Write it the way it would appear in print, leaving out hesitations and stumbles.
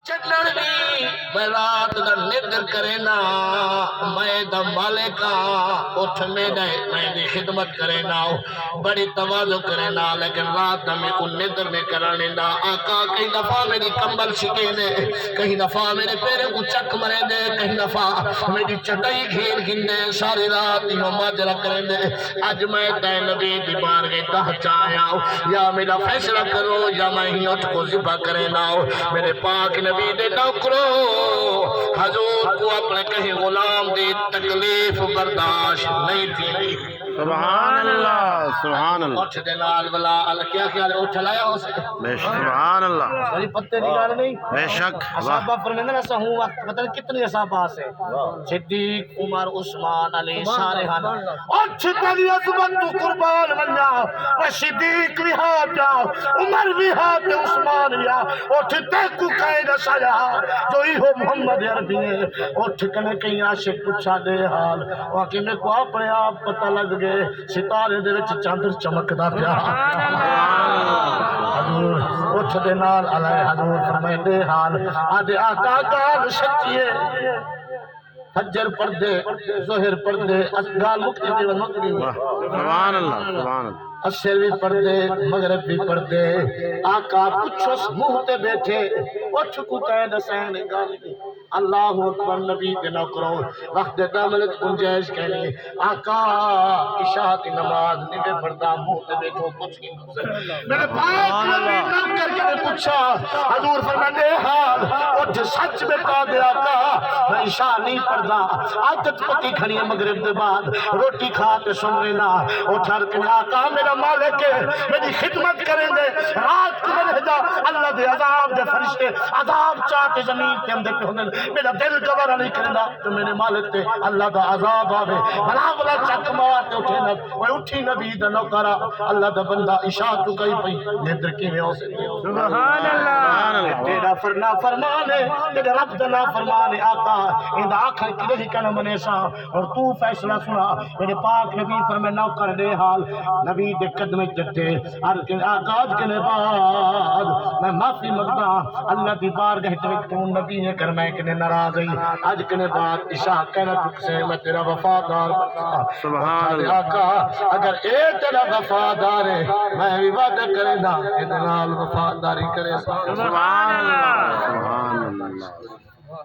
چلن بھی میں رات دا نگر کرے نا میں دا مالکا اٹھ میں دی خدمت کرے نا بڑی تواضع کرے نا لیکن رات دا میں کو نگر میں کرانے دا آقا کئی دفعہ میری کمبل شکے دے کہیں دفعہ میرے پیرے کو چک مرے دے کہیں دفعہ میری چٹائی گھیر گھندے ساری رات انہوں ماجرہ کرے دے آج میں تے نبی دی بار گئی تہ چاہیا یا میرا فیصلہ کرو یا میں ہی اٹھ کو ذبح کرے نا میرے پاک نبی دے نوکرو حضور کو اپنے کہیں غلام دی تکلیف برداشت نہیں تھی سبحان اللہ سبحان اللہ اٹھ دے نال والا اللہ کیا خیال ہے اٹھ لایا ہو سکے بے شک سبحان اللہ ساری پتے نکال نہیں بے شک اصحابہ فرمیندے نا سا ہوں وقت پتہ نہیں کتنی اصحابہ سے صدیق عمر عثمان علی سارے ہاں اٹھ تیری عظمت تو قربان بنیا میں صدیق بھی ہاتھ جا عمر بھی ہاتھ عثمان بھی اٹھ تے کو کہے نہ سایا جو ہی ہو محمد عربی نے اٹھ کنے کہیں عاشق پوچھا دے حال واقعی میں کو اپنے آپ پتہ لگ گئے ستارے دے وچ چاندر چمکدا پیا حضور اٹھ دے نال علیہ حضور فرمائے دے حال آدھے آقا کال سچیے فجر پڑھ دے ظہر پڑھ دے گال مکتی دیون مکتی سبحان اللہ سبحان اللہ عصر بھی پڑھ دے مغرب بھی پڑھ دے آقا کچھ اس منہ تے بیٹھے اٹھ کو کہے دسین گال کی اللہ اکبر نبی دے نوکرو وقت داملت گنجائش کہنی آقا عشاء نماز نبی پڑھتا منہ تے بیٹھو کچھ کی میرے پاک نبی نوکر کے پوچھا حضور فرمانے حال اٹھ سچ بتا دے آقا میں عشاء نہیں پڑھتا عادت پکی کھڑی ہے مغرب دے بعد روٹی کھاتے سن لینا اٹھار کے آقا میرا مالک ہے میری خدمت کریں دے رات کو میں جا اللہ دے عذاب دے فرشتے عذاب چاہتے زمین تے ہم دے پہ ہوندے میرا دل گوارا نہیں کرنا تو میرے مالک تے اللہ دا عذاب آوے بلا بلا چک مواتے اٹھے نا وہ اٹھی نبی دا نوکرا اللہ دا بندہ عشاء تو کئی پئی نیدر کی میں ہو سکتے سبحان اللہ تیرا فرنا فرمانے تیرے رب دا نا فرمانے آقا ان دا آخر کی نہیں کنا منے سا اور تو فیصلہ سنا میرے پاک نبی فرمے نوکر دے حال نبی دے قدم جتے آغاز کے بعد میں معافی مگنا اللہ دی بارگاہ وچ تو نبی نے کر میں کنے ناراض ہئی اج کنے بعد عشاء کہنا چک سے میں تیرا وفادار سبحان اللہ آقا اگر اے تیرا وفادار ہے میں بھی وعدہ کرے دا کہ نال وفاداری کرے سبحان اللہ سبحان اللہ